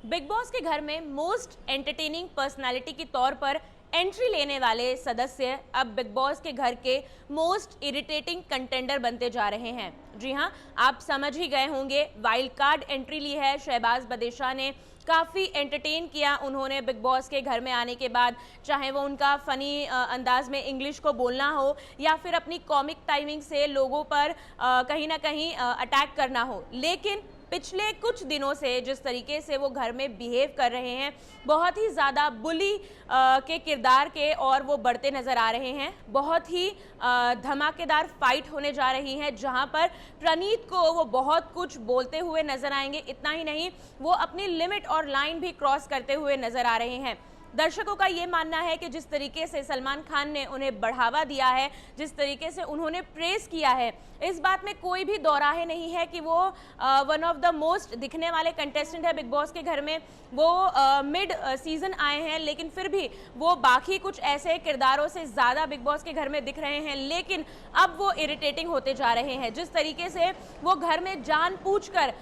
Big boss के घर में मोस्ट एंटरटेनिंग पर्सनालिटी के तौर पर एंट्री लेने वाले सदस्य अब बिग बॉस के घर के मोस्ट इरिटेटिंग कंटेंडर बनते जा रहे हैं। जी हां, आप समझ ही गए होंगे, वाइल्ड कार्ड एंट्री ली है शहबाज बदेशा ने। काफ़ी एंटरटेन किया उन्होंने बिग बॉस के घर में आने के बाद, चाहे वो उनका फ़नी अंदाज में इंग्लिश को बोलना हो या फिर अपनी कॉमिक टाइमिंग से लोगों पर कहीं ना कहीं अटैक करना हो। लेकिन पिछले कुछ दिनों से जिस तरीके से वो घर में बिहेव कर रहे हैं, बहुत ही ज़्यादा बुली के किरदार के और वो बढ़ते नज़र आ रहे हैं। बहुत ही धमाकेदार फाइट होने जा रही है, जहां पर प्रणीत को वो बहुत कुछ बोलते हुए नज़र आएंगे। इतना ही नहीं, वो अपनी लिमिट और लाइन भी क्रॉस करते हुए नज़र आ रहे हैं। दर्शकों का ये मानना है कि जिस तरीके से सलमान खान ने उन्हें बढ़ावा दिया है, जिस तरीके से उन्होंने प्रेस किया है, इस बात में कोई भी दोराहे नहीं है कि वो वन ऑफ द मोस्ट दिखने वाले कंटेस्टेंट है बिग बॉस के घर में। वो मिड सीजन आए हैं, लेकिन फिर भी वो बाकी कुछ ऐसे किरदारों से ज़्यादा बिग बॉस के घर में दिख रहे हैं। लेकिन अब वो इरिटेटिंग होते जा रहे हैं। जिस तरीके से वो घर में जानबूझकर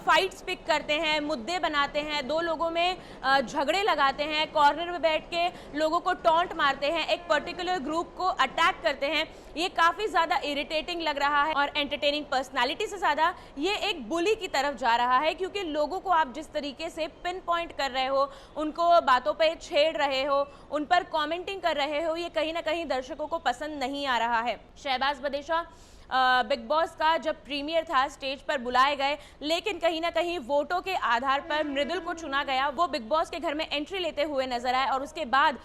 फाइट्स पिक करते हैं, मुद्दे बनाते हैं, दो लोगों में झगड़े लगाते हैं, कॉर्नर में बैठ के लोगों को टॉन्ट मारते हैं, एक पर्टिकुलर ग्रुप को अटैक करते हैं, ये काफ़ी ज़्यादा इरिटेटिंग लग रहा है। और एंटरटेनिंग पर्सनालिटी से ज़्यादा ये एक बुली की तरफ जा रहा है, क्योंकि लोगों को आप जिस तरीके से पिन पॉइंट कर रहे हो, उनको बातों पे छेड़ रहे हो, उन पर कमेंटिंग कर रहे हो, ये कहीं ना कहीं दर्शकों को पसंद नहीं आ रहा है। शहबाज बदेशा बिग बॉस का जब प्रीमियर था, स्टेज पर बुलाए गए, लेकिन कहीं ना कहीं वोटों के आधार पर मृदुल को चुना गया। वो बिग बॉस के घर में एंट्री लेते हुए नजर आए और उसके बाद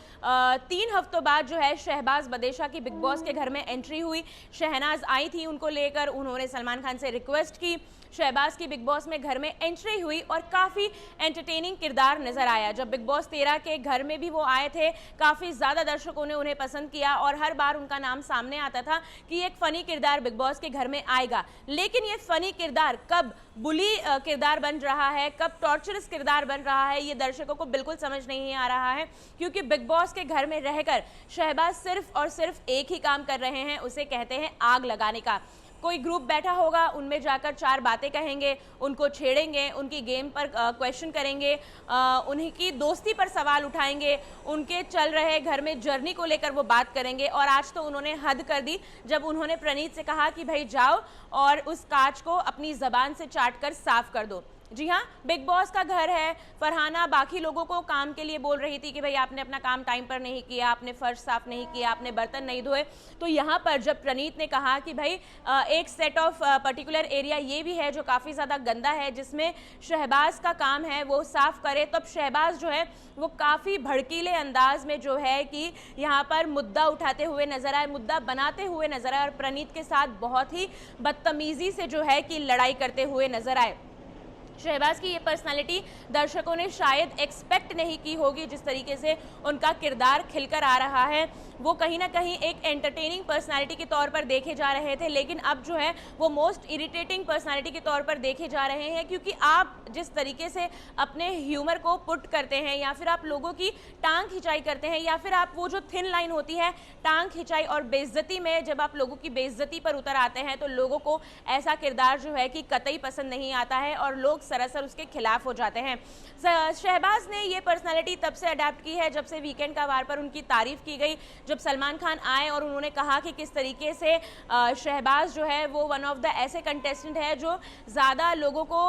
3 हफ्तों बाद जो है शहबाज बदेशा की बिग बॉस के घर में एंट्री हुई। शहनाज आई थी उनको लेकर, उन्होंने सलमान खान से रिक्वेस्ट की। शहबाज की बिग बॉस में घर में एंट्री हुई और काफ़ी एंटरटेनिंग किरदार नजर आया। जब बिग बॉस 13 के घर में भी वो आए थे, काफ़ी ज़्यादा दर्शकों ने उन्हें पसंद किया और हर बार उनका नाम सामने आता था कि एक फ़नी किरदार बिग बॉस के घर में आएगा। लेकिन ये फ़नी किरदार कब बुली किरदार बन रहा है, कब टॉर्चरस किरदार बन रहा है, ये दर्शकों को बिल्कुल समझ नहीं आ रहा है। क्योंकि बिग बॉस के घर में रहकर शहबाज सिर्फ और सिर्फ एक ही काम कर रहे हैं, उसे कहते हैं आग लगाने का। कोई ग्रुप बैठा होगा, उनमें जाकर 4 बातें कहेंगे, उनको छेड़ेंगे, उनकी गेम पर क्वेश्चन करेंगे, उन्हीं की दोस्ती पर सवाल उठाएंगे, उनके चल रहे घर में जर्नी को लेकर वो बात करेंगे। और आज तो उन्होंने हद कर दी जब उन्होंने प्रणीत से कहा कि भाई जाओ और उस कांच को अपनी ज़बान से चाट कर साफ कर दो। जी हाँ, बिग बॉस का घर है। फरहाना बाकी लोगों को काम के लिए बोल रही थी कि भाई आपने अपना काम टाइम पर नहीं किया, आपने फर्श साफ नहीं किया, आपने बर्तन नहीं धोए। तो यहाँ पर जब प्रणीत ने कहा कि भाई एक सेट ऑफ पर्टिकुलर एरिया ये भी है जो काफ़ी ज़्यादा गंदा है, जिसमें शहबाज का काम है वो साफ करे, तब शहबाज जो है वो काफ़ी भड़कीले अंदाज में जो है कि यहाँ पर मुद्दा उठाते हुए नजर आए, मुद्दा बनाते हुए नजर आए और प्रणीत के साथ बहुत ही बदतमीजी से जो है कि लड़ाई करते हुए नजर आए। शहबाज की ये पर्सनालिटी दर्शकों ने शायद एक्सपेक्ट नहीं की होगी। जिस तरीके से उनका किरदार खिलकर आ रहा है, वो कहीं ना कहीं एक एंटरटेनिंग पर्सनालिटी के तौर पर देखे जा रहे थे, लेकिन अब जो है वो मोस्ट इरिटेटिंग पर्सनालिटी के तौर पर देखे जा रहे हैं। क्योंकि आप जिस तरीके से अपने ह्यूमर को पुट करते हैं, या फिर आप लोगों की टांग खिंचाई करते हैं, या फिर आप वो जो थिन लाइन होती है टांग खिंचाई और बेइज्जती में, जब आप लोगों की बेइज्जती पर उतर आते हैं, तो लोगों को ऐसा किरदार जो है कि कतई पसंद नहीं आता है और लोग सरासर उसके खिलाफ हो जाते हैं। शहबाज ने ये पर्सनालिटी तब से अडेप्ट की है जब से वीकेंड का वार पर उनकी तारीफ की गई, जब सलमान खान आए और उन्होंने कहा कि किस तरीके से शहबाज जो है वो वन ऑफ द ऐसे कंटेस्टेंट है जो ज़्यादा लोगों को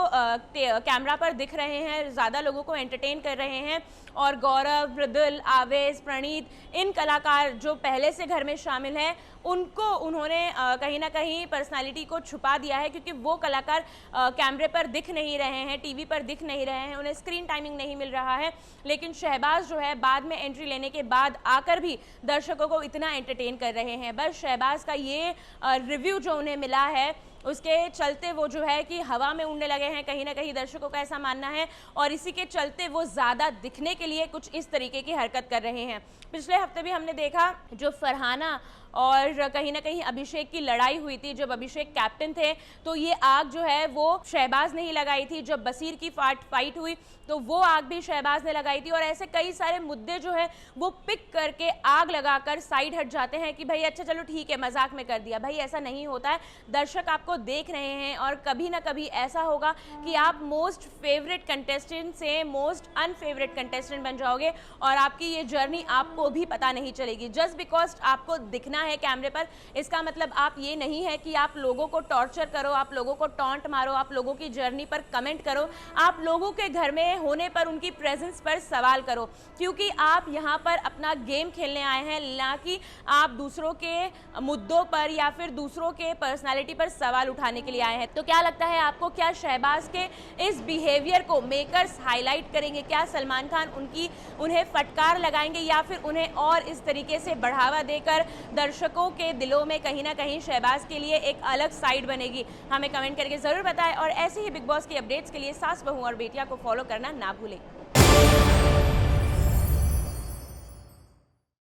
कैमरा पर दिख रहे हैं, ज़्यादा लोगों को एंटरटेन कर रहे हैं। और गौरव, मृदुल, आवेश, प्रणीत, इन कलाकार जो पहले से घर में शामिल हैं, उनको उन्होंने कहीं ना कहीं पर्सनालिटी को छुपा दिया है, क्योंकि वो कलाकार कैमरे पर दिख नहीं रहे हैं, टीवी पर दिख नहीं रहे हैं, उन्हें स्क्रीन टाइमिंग नहीं मिल रहा है। लेकिन शहबाज जो है बाद में एंट्री लेने के बाद आकर भी दर्शकों को इतना एंटरटेन कर रहे हैं। बस शहबाज का ये रिव्यू जो उन्हें मिला है, उसके चलते वो जो है कि हवा में उड़ने लगे हैं, कहीं ना कहीं दर्शकों का ऐसा मानना है। और इसी के चलते वो ज़्यादा दिखने के लिए कुछ इस तरीके की हरकत कर रहे हैं। पिछले हफ्ते भी हमने देखा जो फरहाना और कहीं ना कहीं अभिषेक की लड़ाई हुई थी, जब अभिषेक कैप्टन थे, तो ये आग जो है वो शहबाज ने ही लगाई थी। जब बसीर की फाइट हुई तो वो आग भी शहबाज ने लगाई थी। और ऐसे कई सारे मुद्दे जो है वो पिक करके आग लगाकर साइड हट जाते हैं कि भाई अच्छा चलो ठीक है, मजाक में कर दिया। भाई ऐसा नहीं होता है, दर्शक आपको आपको देख रहे हैं और कभी ना कभी ऐसा होगा कि आप मोस्ट फेवरेट कंटेस्टेंट से मोस्ट अनफेवरेट कंटेस्टेंट बन जाओगे और आपकी ये जर्नी आपको भी पता नहीं चलेगी। जस्ट बिकॉज आपको दिखना है कैमरे पर, इसका मतलब आप ये नहीं है कि आप लोगों को टॉर्चर करो, आप लोगों को टॉन्ट मारो, आप लोगों की जर्नी पर कमेंट करो, आप लोगों के घर में होने पर उनकी प्रेजेंस पर सवाल करो, क्योंकि आप यहाँ पर अपना गेम खेलने आए हैं, ना कि आप दूसरों के मुद्दों पर या फिर दूसरों के पर्सनालिटी पर सवाल उठाने के लिए आए हैं। तो क्या लगता है आपको, क्या शहबाज के इस बिहेवियर को मेकर्स हाईलाइट करेंगे? क्या सलमान खान उन्हें फटकार लगाएंगे या फिर उन्हें और इस तरीके से बढ़ावा देकर दर्शकों के दिलों में कहीं ना कहीं शहबाज के लिए एक अलग साइड बनेगी? हमें कमेंट करके जरूर बताएं और ऐसे ही बिग बॉस की अपडेट्स के लिए सास बहू और बेटियां को फॉलो करना ना भूलें।